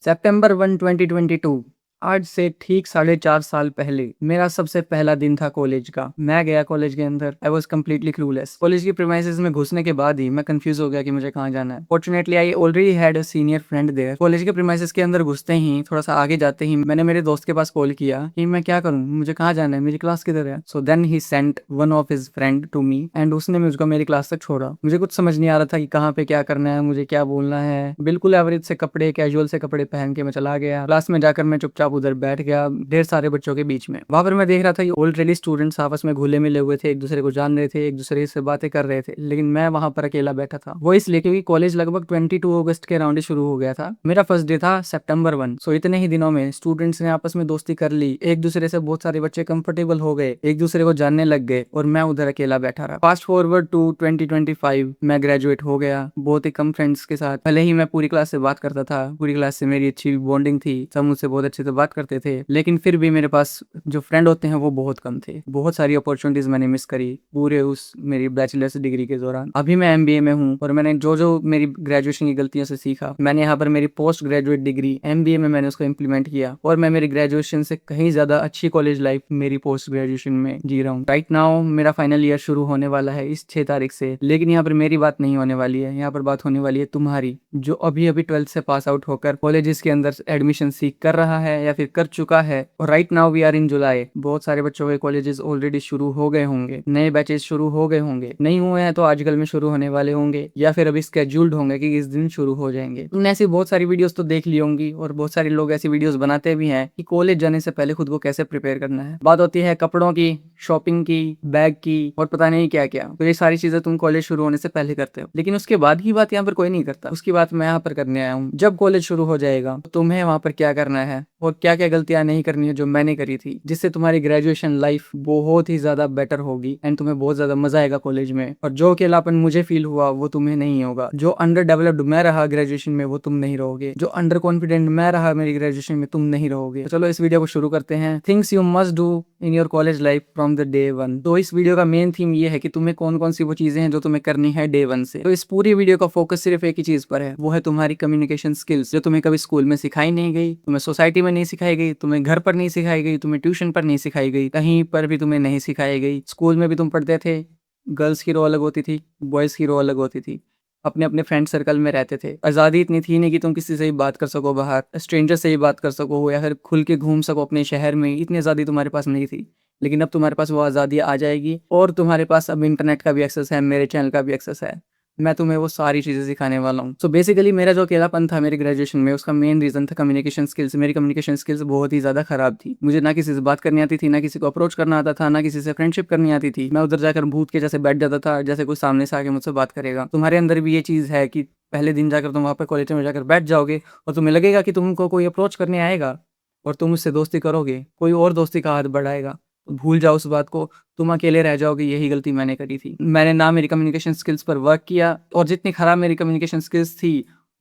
सितंबर 1, 2022 आज से ठीक 4.5 साल पहले मेरा सबसे पहला दिन था कॉलेज का। मैं गया कॉलेज के अंदर। I was completely clueless. College की प्रीमाइसेस में घुसने के बाद ही मैं कंफ्यूज हो गया कि मुझे कहाँ जाना है। Fortunately I already had a senior friend there. College के प्रीमाइसेस के अंदर घुसते ही थोड़ा सा आगे जाते ही मैंने मेरे दोस्त के पास कॉल किया कि मैं क्या करूँ, मुझे कहाँ जाना है, मेरी क्लास किधर है। So then he sent one of his friend to me and उसने मुझको मेरी क्लास तक छोड़ा। मुझे कुछ समझ नहीं आ रहा था कि कहाँ पे क्या करना है, मुझे क्या बोलना है। बिल्कुल एवरेज से कपड़े, कैजुअल से कपड़े पहन के मैं चला गया। क्लास में जाकर मैं चुपचाप उधर बैठ गया ढेर सारे बच्चों के बीच में। वहां पर मैं देख रहा था कि ऑलरेडी स्टूडेंट्स आपस में घुले मिले हुए थे, एक दूसरे को जान रहे थे, एक दूसरे से बातें कर रहे थे, लेकिन मैं वहां पर अकेला बैठा था। वो इसलिए क्योंकि कॉलेज लगभग 22 अगस्त के राउंड शुरू हो गया था। मेरा फर्स्ट डे था सितंबर 1। सो इतने ही दिनों में स्टूडेंट्स ने आपस में दोस्ती कर ली, एक दूसरे से बहुत सारे बच्चे कंफर्टेबल हो गए, एक दूसरे को जानने लग गए और मैं उधर अकेला बैठा रहा। फास्ट फॉरवर्ड टू 2025 मैं ग्रेजुएट हो गया बहुत ही कम फ्रेंड्स के साथ। भले ही मैं पूरी क्लास से बात करता था, पूरी क्लास से मेरी अच्छी बॉन्डिंग थी, सब मुझसे बहुत अच्छे से बात करते थे, लेकिन फिर भी मेरे पास जो फ्रेंड होते हैं वो बहुत कम थे। बहुत सारी अपॉर्चुनिटीज मैंने मिस करी पूरे उस मेरी बैचलर्स डिग्री के दौरान। अभी मैं एमबीए में हूँ और मैंने जो जो मेरी ग्रेजुएशन की गलतियों से सीखा, मैंने यहाँ पर मेरी पोस्ट ग्रेजुएट डिग्री एमबीए में मैंने उसको इम्प्लीमेंट किया और मैं मेरी ग्रेजुएशन से कहीं ज्यादा अच्छी कॉलेज लाइफ मेरी पोस्ट ग्रेजुएशन में जी रहा हूँ। राइट नाउ मेरा फाइनल ईयर शुरू होने वाला है इस 6 तारीख से, लेकिन यहाँ पर मेरी बात नहीं होने वाली है। यहाँ पर बात होने वाली है तुम्हारी, जो अभी अभी 12th से पास आउट होकर कॉलेजेस के अंदर एडमिशन सीख कर रहा है या फिर कर चुका है। और right now we are in July. बहुत सारे बच्चों के कॉलेजेस ऑलरेडी शुरू हो गए होंगे, नए बैचेस शुरू हो गए होंगे, नहीं हुए हैं तो आजकल में शुरू होने वाले होंगे या फिर अभी स्केड्यूल्ड होंगे कि इस दिन शुरू हो जाएंगे। तुमने ऐसी बहुत सारी वीडियोस तो देख ली होंगी और बहुत सारे लोग ऐसी वीडियोस बनाते भी हैं कि कॉलेज जाने से पहले खुद को कैसे प्रिपेयर करना है। बात होती है कपड़ों की, शॉपिंग की, बैग की और पता नहीं क्या क्या। तो ये सारी चीजें तुम कॉलेज शुरू होने से पहले करते हो, लेकिन उसके बाद की बात यहाँ पर कोई नहीं करता। उसकी बात मैं यहाँ पर करने आया हूँ। जब कॉलेज शुरू हो जाएगा तो तुम्हें वहां पर क्या करना है और क्या क्या गलतियां नहीं करनी है जो मैंने करी थी, जिससे तुम्हारी ग्रेजुएशन लाइफ बहुत ही ज्यादा बेटर होगी एंड तुम्हें बहुत ज्यादा मजा आएगा कॉलेज में। और जो अकेलापन मुझे फील हुआ वो तुम्हें नहीं होगा। जो अंडर डेवलप्ड मैं रहा ग्रेजुएशन में वो तुम नहीं रहोगे। जो अंडर कॉन्फिडेंट मैं रहा मेरी ग्रेजुएशन में तुम नहीं रहोगे। तो चलो इस वीडियो को शुरू करते हैं। Things you must do in your college life from the day 1। तो इस वीडियो का मेन थीम ये है कि तुम्हें कौन कौन सी वो चीजें हैं जो तुम्हें करनी है डे 1 से। तो इस पूरी वीडियो का फोकस सिर्फ एक ही चीज पर है, वो है तुम्हारी कम्युनिकेशन स्किल्स, जो तुम्हें कभी स्कूल में सिखाई नहीं गई, तुम्हें सोसाइटी में नहीं सिखाई गई, तुम्हें घर पर नहीं सिखाई गई, तुम्हें ट्यूशन पर नहीं सिखाई गई, कहीं पर भी तुम्हें नहीं सिखाई गई। स्कूल में भी तुम पढ़ते थे, गर्ल्स की रो अलग होती थी, बॉयज़ की रो अलग होती थी, अपने अपने फ्रेंड सर्कल में रहते थे। आज़ादी इतनी थी नहीं कि तुम किसी से भी बात कर सको, बाहर स्ट्रेंजर से भी बात कर सको या फिर खुल के घूम सको अपने शहर में, इतनी आज़ादी तुम्हारे पास नहीं थी। लेकिन अब तुम्हारे पास वो आज़ादी आ जाएगी और तुम्हारे पास अब इंटरनेट का भी एक्सेस है, मेरे चैनल का भी एक्सेस है। मैं तुम्हें वो सारी चीज़ें सिखाने वाला हूँ। सो बेसिकली मेरा जो अकेलापन था मेरे ग्रेजुएशन में, उसका मेन रीज़न था कम्युनिकेशन स्किल्स। मेरी कम्युनिकेशन स्किल्स बहुत ही ज़्यादा खराब थी। मुझे ना किसी से बात करनी आती थी, ना किसी को अप्रोच करना आता था, ना किसी से फ्रेंडशिप करनी आती थी। मैं उधर जाकर भूत के जैसे बैठ जाता था, जैसे कोई सामने से आके मुझसे बात करेगा। तुम्हारे अंदर भी ये चीज़ है कि पहले दिन जाकर तुम वहाँ पर कॉलेज में जाकर बैठ जाओगे और तुम्हें लगेगा कि तुमको कोई अप्रोच करने आएगा और तुम उससे दोस्ती करोगे, कोई और दोस्ती का हाथ बढ़ाएगा। भूल जाओ उस बात को, तुम अकेले रह जाओगे। यही गलती मैंने करी थी। मैंने ना मेरी कम्युनिकेशन स्किल्स पर वर्क किया और जितनी खराब मेरी कम्युनिकेशन स्किल्स थी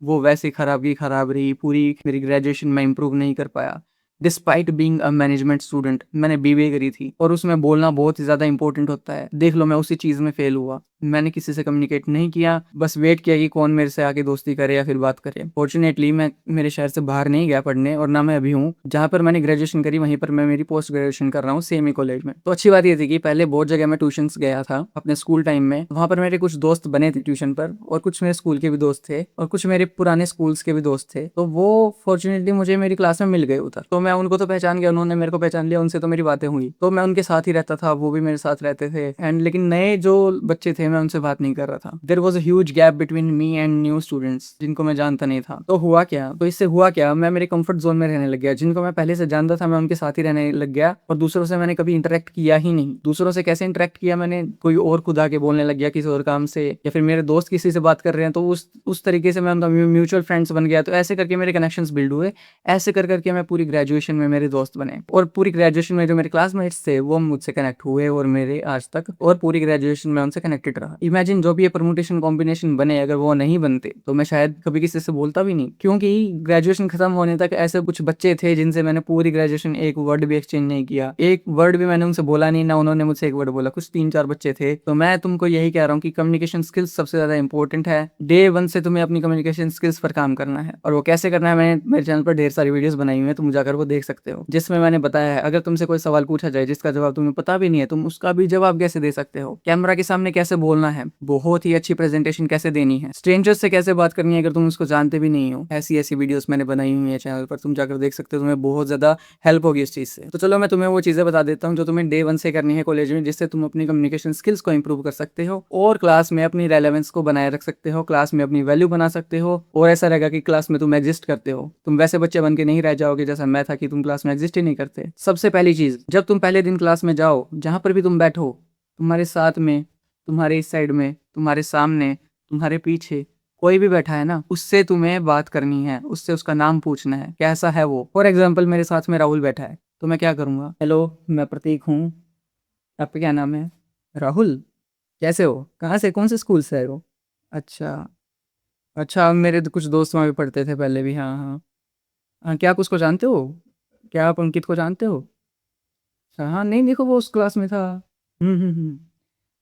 वो वैसे खराब की खराब रही। पूरी मेरी ग्रेजुएशन में इंप्रूव नहीं कर पाया। Despite being a management student, मैंने बीबीए करी थी और उसमें बोलना बहुत ही ज़्यादा इंपॉर्टेंट होता है। देख लो मैं उसी चीज़ में फेल हुआ। मैंने किसी से कम्युनिकेट नहीं किया, बस वेट किया कि कौन मेरे से आके दोस्ती करे या फिर बात करे। फॉर्चुनेटली मैं मेरे शहर से बाहर नहीं गया पढ़ने और ना मैं अभी हूँ जहाँ पर मैंने ग्रेजुएशन करी वहीं पर मैं मेरी पोस्ट ग्रेजुएशन कर रहा हूँ सेम ही कॉलेज में। तो अच्छी बात ये थी कि पहले बहुत जगह मैं ट्यूशन गया था अपने स्कूल टाइम में, वहाँ पर मेरे कुछ दोस्त बने थे ट्यूशन पर और कुछ मेरे स्कूल के भी दोस्त थे और कुछ मेरे पुराने स्कूल्स के भी दोस्त थे। तो वो फॉर्चुनेटली मुझे मेरी क्लास में मिल गए उधर। तो मैं उनको तो पहचान गया, उन्होंने मेरे को पहचान लिया, उनसे तो मेरी बातें हुई। तो मैं उनके साथ ही रहता था, वो भी मेरे साथ रहते थे एंड लेकिन नए जो बच्चे थे मैं उनसे बात नहीं कर रहा था। There was a huge gap between me and new students जिनको मैं जानता नहीं था। तो हुआ क्या, तो इससे हुआ क्या, मैं मेरे कंफर्ट जोन में रहने लग गया। जिनको मैं पहले से जानता था मैं उनके साथ ही रहने लग गया और दूसरों से मैंने कभी इंटरेक्ट किया ही नहीं। दूसरों से कैसे इंटरेक्ट किया, मैंने कोई और खुद आके बोलने लग गया किसी और काम से, या फिर मेरे दोस्त किसी से बात कर रहे हैं तो उस तरीके से मैं उनका म्यूचुअल फ्रेंड्स बन गया। तो ऐसे करके मेरे कनेक्शंस बिल्ड हुए। ऐसे कर करके मैं पूरी ग्रेजुएशन ग्रेजुएशन में मेरे दोस्त बने और पूरी ग्रेजुएशन में जो मेरे क्लासमेट्स थे वो मुझसे कनेक्ट हुए और मेरे आज तक, और पूरी ग्रेजुएशन में उनसे कनेक्टेड रहा। इमेजिन जो भी ये परमुटेशन कॉम्बिनेशन बने, अगर वो नहीं बनते तो मैं शायद कभी किसी से बोलता भी नहीं, क्योंकि ग्रेजुएशन खत्म होने तक ऐसे कुछ बच्चे थे जिनसे मैंने पूरी ग्रेजुएशन एक वर्ड भी एक्सचेंज नहीं किया, एक वर्ड भी मैंने उनसे बोला नहीं, ना उन्होंने मुझसे एक वर्ड बोला। कुछ 3-4 बच्चे थे। तो मैं तुमको यही कह रहा हूँ कि कम्युनिकेशन स्किल्स सबसे ज्यादा इंपॉर्टेंट है। डे 1 से तुम्हें अपनी कम्युनिकेशन स्किल्स पर काम करना है, और वो कैसे करना है मैंने मेरे चैनल पर ढेर सारी वीडियोस बनाई हुई है, तुम जाकर वो देख सकते हो, जिसमें मैंने बताया है अगर तुमसे कोई सवाल पूछा जाए जिसका जवाब तुम्हें पता भी नहीं है, तुम उसका भी जवाब कैसे दे सकते हो, कैमरा के सामने कैसे बोलना है, बहुत ही अच्छी प्रेजेंटेशन कैसे देनी है, स्ट्रेंजर्स से कैसे बात करनी है अगर तुम उसको जानते भी नहीं हो। ऐसी ऐसी वीडियोस मैंने बनाई हुई है चैनल पर, तुम जाकर देख सकते हो, तुम्हें बहुत ज्यादा हेल्प होगी इस चीज से। तो चलो मैं तुम्हें वो चीजें बता देता हूँ जो तुम्हें डे 1 से करनी है कॉलेज में, जिससे तुम अपनी कम्युनिकेशन स्किल्स को इंप्रूव कर सकते हो और क्लास में अपनी रेलेवेंस को बनाए रख सकते हो, क्लास में अपनी वैल्यू बना सकते हो, और ऐसा रहेगा कि क्लास में तुम एग्जिस्ट करते हो। तुम वैसे बच्चे बन के नहीं रह जाओगे जैसा मैं था कि तुम क्लास में एग्जिस्ट ही नहीं करते। सबसे पहली चीज, जब तुम पहले दिन क्लास में जाओ, जहां पर भी तुम बैठो, तुम्हारे साथ में, तुम्हारे इस साइड में, तुम्हारे सामने, तुम्हारे पीछे कोई भी बैठा है ना, उससे तुम्हें बात करनी है, उससे उसका नाम पूछना है, कैसा है वो। फॉर एग्जाम्पल मेरे साथ में राहुल बैठा है, तो मैं क्या करूंगा, हेलो मैं प्रतीक हूँ, आपका क्या नाम है, राहुल, कैसे हो, कहाँ से, कौन से स्कूल से आए हो, अच्छा अच्छा, मेरे कुछ दोस्त वहाँ पे पढ़ते थे पहले भी, हाँ हाँ हाँ, क्या आप उसको जानते हो, क्या आप अंकित को जानते हो, अच्छा हाँ, नहीं देखो वो उस क्लास में था। हम्म।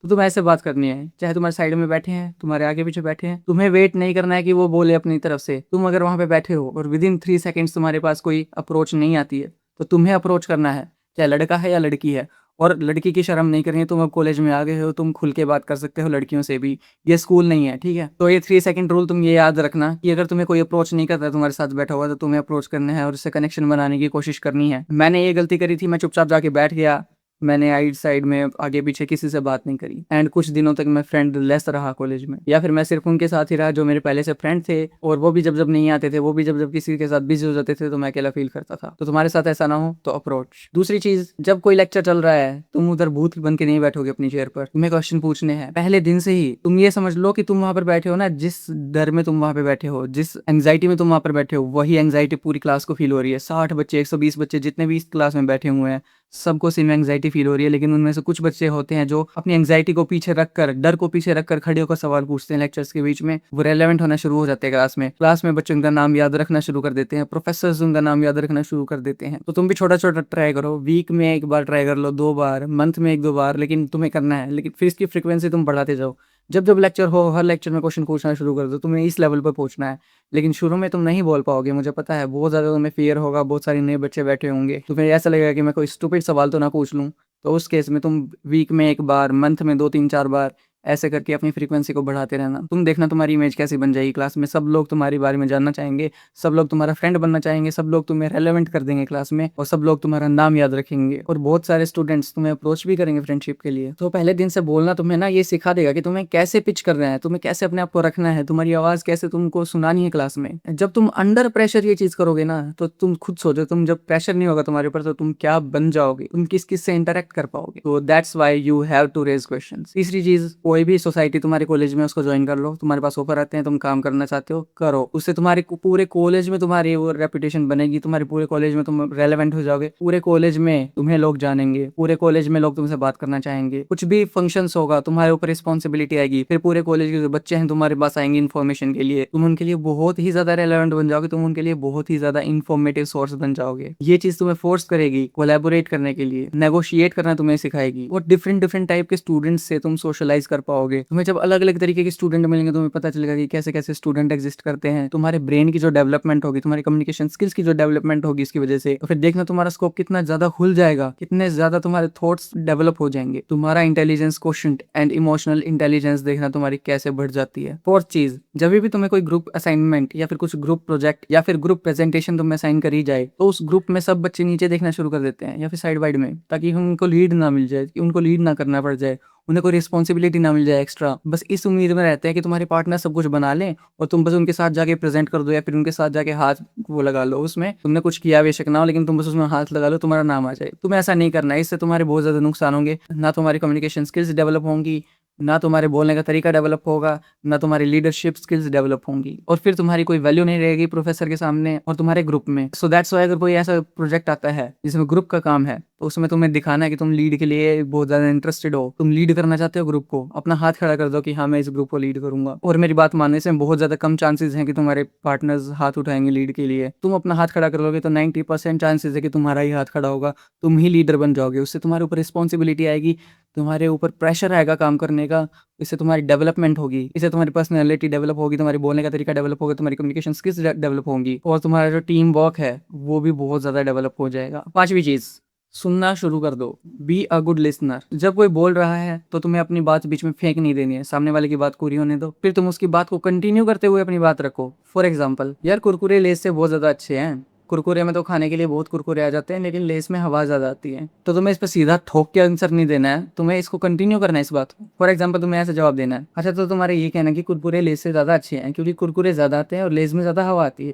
तो तुम्हें ऐसे बात करनी है, चाहे तुम्हारे साइड में बैठे हैं, तुम्हारे आगे पीछे बैठे हैं, तुम्हें वेट नहीं करना है कि वो बोले अपनी तरफ से। तुम अगर वहां पे बैठे हो और विद इन 3 सेकेंड्स तुम्हारे पास कोई अप्रोच नहीं आती है, तो तुम्हें अप्रोच करना है, चाहे लड़का है या लड़की है। और लड़की की शर्म नहीं करनी है, तुम अब कॉलेज में आ गए हो, तुम खुल के बात कर सकते हो लड़कियों से भी, ये स्कूल नहीं है, ठीक है। तो ये 3 सेकंड रूल तुम ये याद रखना कि अगर तुम्हें कोई अप्रोच नहीं करता है तुम्हारे साथ बैठा हुआ, तो तुम्हें अप्रोच करना है और उससे कनेक्शन बनाने की कोशिश करनी है। मैंने ये गलती करी थी, मैं चुपचाप जाके बैठ गया, मैंने आइड साइड में आगे पीछे किसी से बात नहीं करी, एंड कुछ दिनों तक मैं फ्रेंड लेस रहा कॉलेज में, या फिर मैं सिर्फ उनके साथ ही रहा जो मेरे पहले से फ्रेंड थे, और वो भी जब जब नहीं आते थे, वो भी जब जब किसी के साथ बिजी हो जाते थे, तो मैं अकेला फील करता था। तो तुम्हारे साथ ऐसा ना हो तो अप्रोच। दूसरी चीज, जब कोई लेक्चर चल रहा है, तुम उधर भूत बन के नहीं बैठोगे अपनी चेयर पर, तुम्हें क्वेश्चन पूछने हैं पहले दिन से ही। तुम ये समझ लो कि तुम वहां पर बैठे हो ना, जिस डर में तुम वहां पे बैठे हो, जिस एंग्जाइटी में तुम वहां पर बैठे हो, वही एंग्जाइटी पूरी क्लास को फील हो रही है। 60 बच्चे, 120 बच्चे जितने भी इस क्लास में बैठे हुए हैं, सबको सेम एंग्जाइटी फील हो रही है, लेकिन उनमें से कुछ बच्चे होते हैं जो अपनी एंग्जाइटी को पीछे रखकर, डर को पीछे रखकर खड़े होकर सवाल पूछते हैं लेक्चर्स के बीच में। वो रेलेवेंट होना शुरू हो जाते हैं क्लास में बच्चे उनका नाम याद रखना शुरू कर देते हैं, प्रोफेसर उनका नाम याद रखना शुरू कर देते हैं। तो तुम भी छोटा छोटा ट्राई करो, वीक में 1 बार ट्राई कर लो, 2 बार, मंथ में 1-2 बार, लेकिन तुम्हें करना है। लेकिन फिर इसकी फ्रिक्वेंसी तुम बढ़ाते जाओ, जब जब लेक्चर हो हर लेक्चर में क्वेश्चन पूछना शुरू कर दो, तुम्हें इस लेवल पर पहुंचना है। लेकिन शुरू में तुम नहीं बोल पाओगे, मुझे पता है, बहुत ज़्यादा तुम्हें फियर होगा, बहुत सारे नए बच्चे बैठे होंगे, तुम्हें ऐसा लगेगा कि मैं कोई स्टूपिड सवाल तो ना पूछ लूँ। तो उस केस में तुम वीक में 1 बार, मंथ में 2-3-4 बार ऐसे करके अपनी फ्रीक्वेंसी को बढ़ाते रहना। तुम देखना तुम्हारी इमेज कैसी बन जाएगी क्लास में, सब लोग तुम्हारे बारे में जानना चाहेंगे, सब लोग तुम्हारा फ्रेंड बनना चाहेंगे, सब लोग तुम्हें रेलेवेंट कर देंगे क्लास में, और सब लोग तुम्हारा नाम याद रखेंगे, और बहुत सारे स्टूडेंट्स तुम्हें अप्रोच भी करेंगे फ्रेंडशिप के लिए। तो पहले दिन से बोलना तुम्हें ना ये सिखा देगा कि तुम्हें कैसे पिच करना है, तुम्हें कैसे अपने आप को रखना है, तुम्हारी आवाज कैसे तुमको सुनानी है क्लास में। जब तुम अंडर प्रेशर ये चीज करोगे ना, तो तुम खुद सोचो, तुम जब प्रेशर नहीं होगा तुम्हारे ऊपर, तो तुम क्या बन जाओगे, तुम किस किस से इंटरेक्ट कर पाओगे। तो that's why you have to raise question. तीसरी चीज, कोई भी सोसाइटी तुम्हारे कॉलेज में, उसको ज्वाइन कर लो, तुम्हारे पास ऑफर आते हैं, तुम काम करना चाहते हो, करो, उससे तुम्हारे पूरे कॉलेज में तुम्हारी वो रेपुटेशन बनेगी, तुम्हारे पूरे कॉलेज में तुम रेलेवेंट हो जाओगे, पूरे कॉलेज में तुम्हें लोग जानेंगे, पूरे कॉलेज में लोग तुमसे बात करना चाहेंगे, कुछ भी फंक्शंस होगा तुम्हारे ऊपर रिस्पॉन्सिबिलिटी आएगी, फिर पूरे कॉलेज के जो बच्चे हैं तुम्हारे पास आएंगे इन्फॉर्मेशन के लिए, तुम उनके लिए बहुत ही ज्यादा रेलेवेंट बन जाओगे, तुम उनके लिए बहुत ही ज्यादा इन्फॉर्मेटिव सोर्स बन जाओगे। ये चीज तुम्हें फोर्स करेगी कोलैबोरेट करने के लिए, नेगोशिएट करना तुम्हें सिखाएगी, और डिफरेंट डिफरेंट टाइप के स्टूडेंट्स से तुम सोशलाइज कर पाओगे। तुम्हें जब अलग अलग तरीके के स्टूडेंट मिलेंगे, तुम्हें पता चलेगा कि कैसे कैसे स्टूडेंट एग्जिस्ट करते हैं, तुम्हारे ब्रेन की जो डेवलपमेंट होगी, तुम्हारी कम्युनिकेशन स्किल्स की जो डेवलपमेंट होगी इसकी वजह से, तो फिर देखना तुम्हारा स्कोप कितना ज्यादा खुल जाएगा, कितने ज्यादा तुम्हारे थॉट्स डेवलप हो जाएंगे, तुम्हारा intelligence quotient and emotional intelligence देखना तुम्हारी कैसे बढ़ जाती है। फोर्थ चीज, जब भी तुम्हें कोई ग्रुप असाइनमेंट या फिर कुछ ग्रुप प्रोजेक्ट या फिर ग्रुप प्रेजेंटेशन तुम्हें असाइन करी जाए, तो उस ग्रुप में सब बच्चे नीचे देखना शुरू कर देते हैं या फिर साइड वाइड में, ताकि उनको लीड ना मिल जाए, कि उनको लीड ना करना पड़ जाए, उन्हें कोई रिस्पॉन्सिबिलिटी ना मिल जाए एक्स्ट्रा। बस इस उम्मीद में रहते हैं कि तुम्हारे पार्टनर सब कुछ बना लें और तुम बस उनके साथ जाके प्रेजेंट कर दो, या फिर उनके साथ जाके हाथ वो लगा लो, उसमें तुमने कुछ किया बेशक ना हो, लेकिन तुम बस उसमें हाथ लगा लो, तुम्हारा नाम आ जाए। तुम्हें ऐसा नहीं करना है, इससे तुम्हारे बहुत ज़्यादा नुकसान होंगे, ना तुम्हारी कम्युनिकेशन स्किल्स डेवलप होंगी, ना तुम्हारे बोलने का तरीका डेवलप होगा, ना तुम्हारी लीडरशिप स्किल्स डेवलप होंगी, और फिर तुम्हारी कोई वैल्यू नहीं रहेगी प्रोफेसर के सामने और तुम्हारे ग्रुप में। सो दैट्स व्हाई अगर कोई ऐसा प्रोजेक्ट आता है जिसमें ग्रुप का काम है, तो उसमें तुम्हें दिखाना है कि तुम लीड के लिए बहुत ज्यादा इंटरेस्टेड हो, तुम लीड करना चाहते हो ग्रुप को, अपना हाथ खड़ा कर दो कि हाँ मैं इस ग्रुप को लीड करूंगा। और मेरी बात मानने से बहुत ज्यादा कम चांसेस हैं कि तुम्हारे पार्टनर्स हाथ उठाएंगे लीड के लिए। तुम अपना हाथ खड़ा कर लोगे तो 90% चांसेस है कि तुम्हारा ही हाथ खड़ा होगा, तुम ही लीडर बन जाओगे। उससे तुम्हारे ऊपर रिस्पॉन्सिबिलिटी आएगी, तुम्हारे ऊपर प्रेशर आएगा काम करने का, इससे तुम्हारी डेवलपमेंट होगी, इससे तुम्हारी पर्सनैलिटी डेवलप होगी, तुम्हारी बोलने का तरीका डेवलप होगा, तुम्हारी कम्युनिकेशन स्किल्स डेवलप होंगी, और तुम्हारा जो टीम वर्क है वो भी बहुत ज़्यादा डेवलप हो जाएगा। पांचवी चीज़, सुनना शुरू कर दो। Be a good listener. जब कोई बोल रहा है तो तुम्हें अपनी बात बीच में फेंक नहीं देनी है, सामने वाले की बात पूरी होने दो, फिर तुम उसकी बात को कंटिन्यू करते हुए अपनी बात रखो। फॉर एग्जाम्पल, यार कुरकुरे लेस से बहुत ज़्यादा अच्छे हैं, कुरकुरे में तो खाने के लिए बहुत कुरकुरे आ जाते हैं, लेकिन लेस में हवा ज़्यादा आती है। तो तुम्हें इस पर सीधा ठोक के आंसर नहीं देना है, तुम्हें इसको कंटिन्यू करना है इस बात को। फॉर एग्जाम्पल, तुम्हें ऐसा जवाब देना है, अच्छा तो तुम्हारे ये कहना है कि कुरकुरे लेस से ज़्यादा अच्छे हैं क्योंकि कुरकुरे ज़्यादा आते हैं और लेस में ज़्यादा हवा आती है।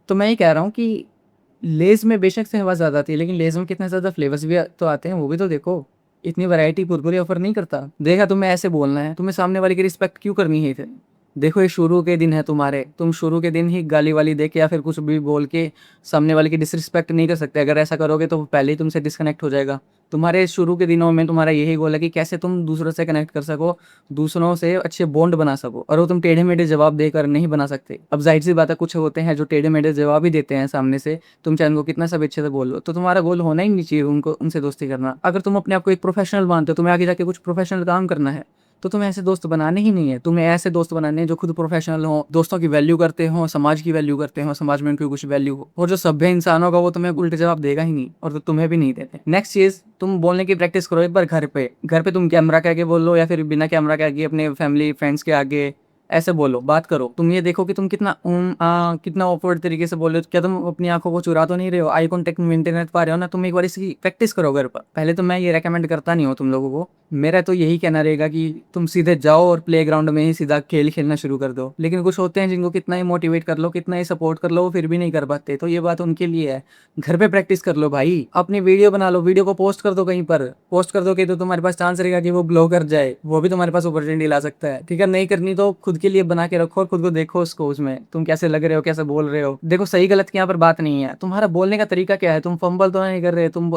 तो मैं ये कह रहा हूँ कि लेज़ में बेशक से हवा ज़्यादा आती है, लेकिन लेज़ में कितने ज़्यादा फ्लेवर्स भी तो आते हैं, वो भी तो देखो। इतनी वैरायटी कुरकुरे ऑफर नहीं करता। देखा, तुम्हें ऐसे बोलना है, तुम्हें सामने वाले की रिस्पेक्ट क्यों करनी है इतनी? देखो, ये शुरू के दिन है तुम्हारे, तुम शुरू के दिन ही गाली वाली दे के या फिर कुछ भी बोल के सामने वाले की डिसरिस्पेक्ट नहीं कर सकते। अगर ऐसा करोगे तो वो पहले ही तुमसे डिस्कनेक्ट हो जाएगा। तुम्हारे शुरू के दिनों में तुम्हारा यही गोल है कि कैसे तुम दूसरों से कनेक्ट कर सको, दूसरों से अच्छे बॉन्ड बना सको, और वो तुम टेढ़े मेढ़े जवाब देकर नहीं बना सकते। अब जाहिर सी बात है, कुछ होते हैं जो टेढ़े मेढ़े जवाब ही देते हैं सामने से, तुम चाहे उनको कितना सब अच्छे से बोल लो, तो तुम्हारा गोल होना ही नहीं चाहिए उनको उनसे दोस्ती करना। अगर तुम अपने आप को एक प्रोफेशनल मानते हो, तुम्हें आगे जाके कुछ प्रोफेशनल काम करना है, तो तुम्हें ऐसे दोस्त बनाने ही नहीं है। तुम्हें ऐसे दोस्त बनाने हैं जो खुद प्रोफेशनल हो, दोस्तों की वैल्यू करते हो, समाज की वैल्यू करते हो, समाज में उनकी कुछ वैल्यू हो। और जो सभ्य इंसान होगा वो तुम्हें उल्टे जवाब देगा ही नहीं, और तो तुम्हें भी नहीं देते। नेक्स्ट चीज, तुम बोलने की प्रैक्टिस करो एक बार घर पे तुम कैमरा के आगे बोलो या फिर बिना कैमरा के आगे अपने फैमिली फ्रेंड्स के आगे ऐसे बोलो, बात करो। तुम ये देखो कि तुम कितना कितना ऑकवर्ड तरीके से बोल रहे हो। क्या तुम अपनी आंखों को चुरा तो नहीं रहे हो? आई कांटेक्ट मेंटेन कर पा रहे हो ना? तुम एक बार इसकी प्रैक्टिस करो घर पर। पहले तो मैं ये रेकमेंड करता नहीं हूँ तुम लोगों को, मेरा तो यही कहना रहेगा कि तुम सीधे जाओ और प्लेग्राउंड में ही सीधा खेल खेलना शुरू कर दो। लेकिन कुछ होते हैं जिनको कितना ही मोटिवेट कर लो, कितना ही सपोर्ट कर लो, वो फिर भी नहीं कर पाते, तो ये बात उनके लिए है। घर पे प्रैक्टिस कर लो भाई, अपनी वीडियो बना लो, वीडियो को पोस्ट कर दो, कहीं पर पोस्ट कर दो कि तो तुम्हारे पास चांस रहेगा कि वो ग्लो कर जाए, वो भी तुम्हारे पास अपॉर्चुनिटी ला सकता है। ठीक है, नहीं करनी तो खुद के लिए बना के रखो और खुद को देखो उसको, उसमें तुम कैसे लग रहे हो, कैसे बोल रहे हो। देखो, सही गलत की यहाँ पर बात नहीं है, तुम्हारा बोलने का तरीका क्या है। तुम फंबल तो नहीं कर रहे, तुम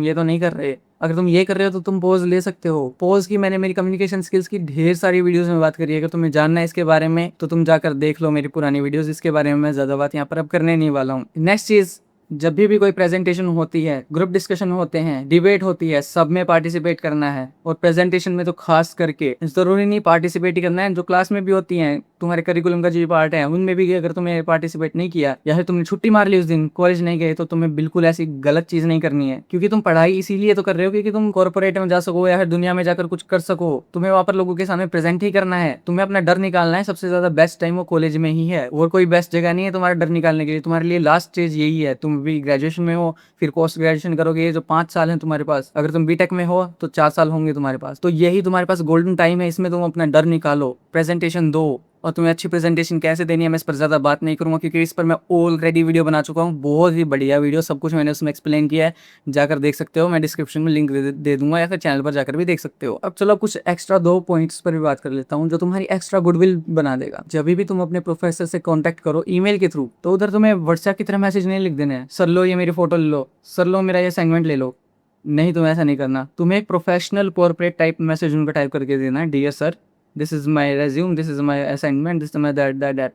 ये तो नहीं कर रहे। अगर तुम ये कर रहे हो तो तुम पॉज ले सकते हो। पॉज की मैंने मेरी कम्युनिकेशन स्किल्स की ढेर सारी वीडियोस में बात करी है। अगर तुम्हें जानना है इसके बारे में तो तुम जाकर देख लो मेरी पुरानी वीडियोस, इसके बारे में मैं ज्यादा बात यहाँ पर अब करने नहीं वाला हूँ। नेक्स्ट चीज, जब भी कोई प्रेजेंटेशन होती है, ग्रुप डिस्कशन होते हैं, डिबेट होती है, सब में पार्टिसिपेट करना है। और प्रेजेंटेशन में तो खास करके जरूरी नहीं पार्टिसिपेट ही करना है, जो क्लास में भी होती हैं तुम्हारे करिकुलम का जो पार्ट है उनमें भी अगर तुमने पार्टिसिपेट नहीं किया या फिर तुमने छुट्टी मार ली उस दिन, कॉलेज नहीं गए, तो तुम्हें बिल्कुल ऐसी गलत चीज नहीं करनी है। क्योंकि तुम पढ़ाई इसीलिए तो कर रहे हो क्योंकि तुम कॉर्पोरेट में जा सको या फिर दुनिया में जाकर कुछ कर सको। तुम्हें वहां पर लोगों के सामने प्रेजेंट ही करना है, तुम्हें अपना डर निकालना है। सबसे ज्यादा बेस्ट टाइम वो कॉलेज में ही है, और कोई बेस्ट जगह नहीं है तुम्हारा डर निकालने के लिए। तुम्हारे लिए लास्ट स्टेज यही है। तुम भी ग्रेजुएशन में हो, फिर पोस्ट ग्रेजुएशन करोगे, ये जो 5 साल है तुम्हारे पास, अगर तुम बीटेक में हो तो 4 साल होंगे तुम्हारे पास, तो यही तुम्हारे पास गोल्डन टाइम है। इसमें तुम अपना डर निकालो, प्रेजेंटेशन दो। और तुम्हें अच्छी प्रेजेंटेशन कैसे देनी है मैं इस पर ज़्यादा बात नहीं करूंगा, क्योंकि इस पर मैं ऑलरेडी वीडियो बना चुका हूँ, बहुत ही बढ़िया वीडियो, सब कुछ मैंने उसमें एक्सप्लेन किया है, जाकर देख सकते हो। मैं डिस्क्रिप्शन में लिंक दे दूंगा या फिर चैनल पर जाकर भी देख सकते हो। अब चलो कुछ एक्स्ट्रा 2 पॉइंट्स पर भी बात कर लेता हूँ जो तुम्हारी एक्स्ट्रा गुडविल बना देगा। जब भी तुम अपने प्रोफेसर से कॉन्टैक्ट करो ईमेल के थ्रू, तो उधर तुम्हें व्हाट्सएप की तरह मैसेज नहीं लिख देना है, सर लो ये मेरी फोटो ले लो, सर लो मेरा ये असाइनमेंट ले लो। नहीं, तुम्हें ऐसा नहीं करना। तुम्हें एक प्रोफेशनल कॉर्पोरेट टाइप मैसेज उनका टाइप करके देना है, dear sir, this is my resume, this is my assignment, this is my that that that,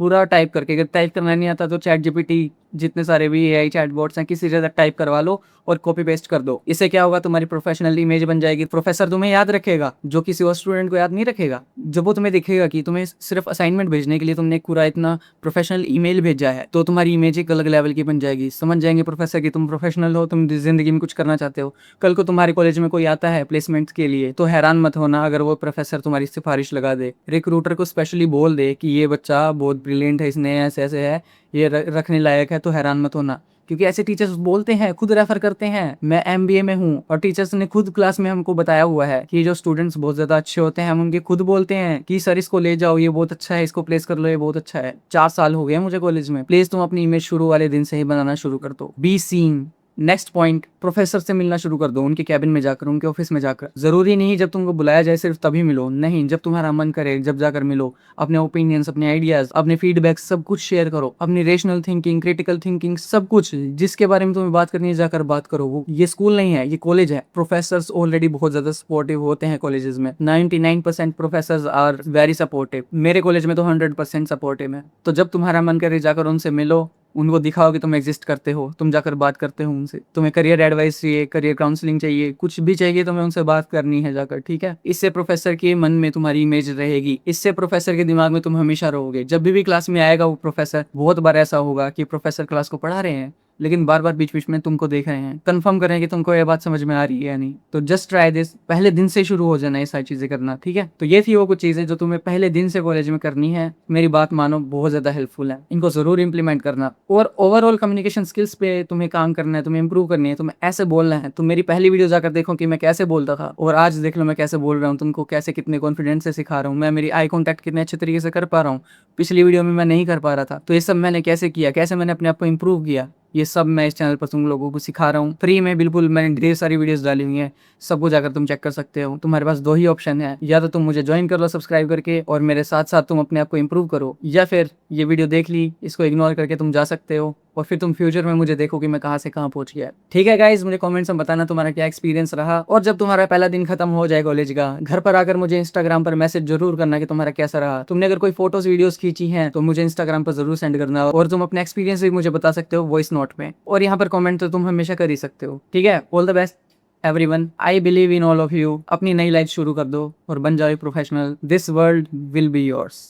पूरा टाइप करके। अगर टाइप करना नहीं आता तो चैट जीपीटी, जितने सारे भी एआई चैट बोट्स हैं, किसी से टाइप करवा लो और कॉपी पेस्ट कर दो। इससे क्या होगा, तुम्हारी प्रोफेशनल इमेज बन जाएगी, प्रोफेसर तुम्हें याद रखेगा जो किसी और स्टूडेंट को याद नहीं रखेगा। जब वो तुम्हें दिखेगा कि तुम्हें सिर्फ असाइनमेंट भेजने के लिए तुमने एक पूरा इतना प्रोफेशनल ईमेल भेजा है, तो तुम्हारी इमेज एक अलग लेवल की बन जाएगी। समझ जाएंगे प्रोफेसर कि तुम प्रोफेशनल हो, तुम जिंदगी में कुछ करना चाहते हो। कल को तुम्हारे कॉलेज में कोई आता है प्लेसमेंट के लिए, तो हैरान मत होना अगर वो प्रोफेसर तुम्हारी सिफारिश लगा दे। रिक्रूटर को स्पेशली बोल दे कि ये बच्चा बहुत ब्रिलियंट है, इसने ऐसे ऐसे है, ये रखने लायक है, तो हैरान मत होना। क्योंकि ऐसे टीचर्स बोलते हैं, खुद रेफर करते हैं। मैं एमबीए में हूँ और टीचर्स ने खुद क्लास में हमको बताया हुआ है कि जो स्टूडेंट्स बहुत ज्यादा अच्छे होते हैं, हम उनके खुद बोलते हैं कि सर इसको ले जाओ, ये बहुत अच्छा है, इसको प्लेस कर लो, ये बहुत अच्छा है। 4 साल हो गए मुझे कॉलेज में। प्लीज तुम अपनी इमेज शुरू वाले दिन से ही बनाना शुरू कर दो। Be seen. Next point, professor से मिलना शुरू कर दो, उनके कैबिन में जाकर, उनके ऑफिस में जाकर। जरूरी नहीं जब तुमको बुलाया जाए सिर्फ तभी मिलो, नहीं, जब तुम्हारा मन करे जब जाकर मिलो। अपने ओपिनियंस, अपने आइडियाज, अपने फीडबैक सब कुछ शेयर करो। अपनी रेशनल थिंकिंग, क्रिटिकल थिंकिंग, सब कुछ जिसके बारे में तुम्हें बात करनी है जाकर बात करो। वो ये स्कूल नहीं है, ये कॉलेज है। प्रोफेसर्स ऑलरेडी बहुत ज्यादा सपोर्टिव होते हैं कॉलेजेस में। 99% प्रोफेसर्स आर वेरी सपोर्टिव। मेरे कॉलेज में तो 100% सपोर्टिव है। तो जब तुम्हारा मन करे जाकर उनसे मिलो, उनको दिखाओ कि तुम एग्जिस्ट करते हो, तुम जाकर बात करते हो उनसे। तुम्हें करियर एडवाइस चाहिए, करियर काउंसलिंग चाहिए, कुछ भी चाहिए, तुम्हें उनसे बात करनी है जाकर, ठीक है। इससे प्रोफेसर के मन में तुम्हारी इमेज रहेगी, इससे प्रोफेसर के दिमाग में तुम हमेशा रहोगे। जब भी क्लास में आएगा वो प्रोफेसर, बहुत बार ऐसा होगा कि प्रोफेसर क्लास को पढ़ा रहे हैं लेकिन बार बार बीच बीच में तुमको देख रहे हैं, कंफर्म करें कि तुमको ये बात समझ में आ रही है या नहीं। तो जस्ट ट्राई दिस, पहले दिन से शुरू हो जाना ये सारी चीजें करना, ठीक है। तो ये थी वो कुछ चीजें जो तुम्हें पहले दिन से कॉलेज में करनी है। मेरी बात मानो, बहुत ज्यादा हेल्पफुल है, इनको जरूर इंप्लीमेंट करना। और ओवरऑल कम्युनिकेशन स्किल्स पे तुम्हें काम करना है, तुम्हें इंप्रूव करनी है, तुम्हें ऐसे बोलना है। तुम मेरी पहली वीडियो जाकर देखो कि मैं कैसे बोलता था और आज देख लो मैं कैसे बोल रहा हूँ, तुमको कैसे कितने कॉन्फिडेंस से सिखा रहा हूँ। मैं मेरी आई कॉन्टैक्ट कितने अच्छे तरीके से कर पा रहा हूँ, पिछली वीडियो में मैं नहीं कर पा रहा था। तो ये सब मैंने कैसे किया, कैसे मैंने अपने आप को इंप्रूव किया, ये सब मैं इस चैनल पर तुम लोगों को सिखा रहा हूँ फ्री में। बिल्कुल, मैंने ढेर सारी वीडियोस डाली हुई हैं, सबको जाकर तुम चेक कर सकते हो। तुम्हारे पास दो ही ऑप्शन है, या तो तुम मुझे ज्वाइन कर लो सब्सक्राइब करके और मेरे साथ साथ तुम अपने आप को इंप्रूव करो, या फिर ये वीडियो देख ली, इसको इग्नोर करके तुम जा सकते हो और फिर तुम फ्यूचर में मुझे देखो कि मैं कहाँ से कहाँ पहुंच गया। ठीक है गाइज, मुझे कमेंट्स में बताना तुम्हारा क्या एक्सपीरियंस रहा। और जब तुम्हारा पहला दिन खत्म हो जाए कॉलेज का, घर पर आकर मुझे इंस्टाग्राम पर मैसेज जरूर करना कि तुम्हारा कैसा रहा। तुमने अगर कोई फोटोज वीडियोस खींची हैं तो मुझे इंस्टाग्राम पर जरूर सेंड करना। और तुम अपने एक्सपीरियंस भी मुझे बता सकते हो वॉइस नोट में, और यहाँ पर कमेंट तो तुम हमेशा कर ही सकते हो, ठीक है। All the best everyone, I believe in all of you. अपनी नई लाइफ शुरू कर दो और बन जाओ professional. This world will be yours.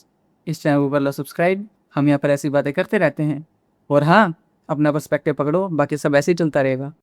इस चैनल को कर लो सब्सक्राइब, हम यहाँ पर ऐसी बातें करते रहते हैं। और हाँ, अपना पर्सपेक्टिव पकड़ो, बाकी सब ऐसे ही चलता रहेगा।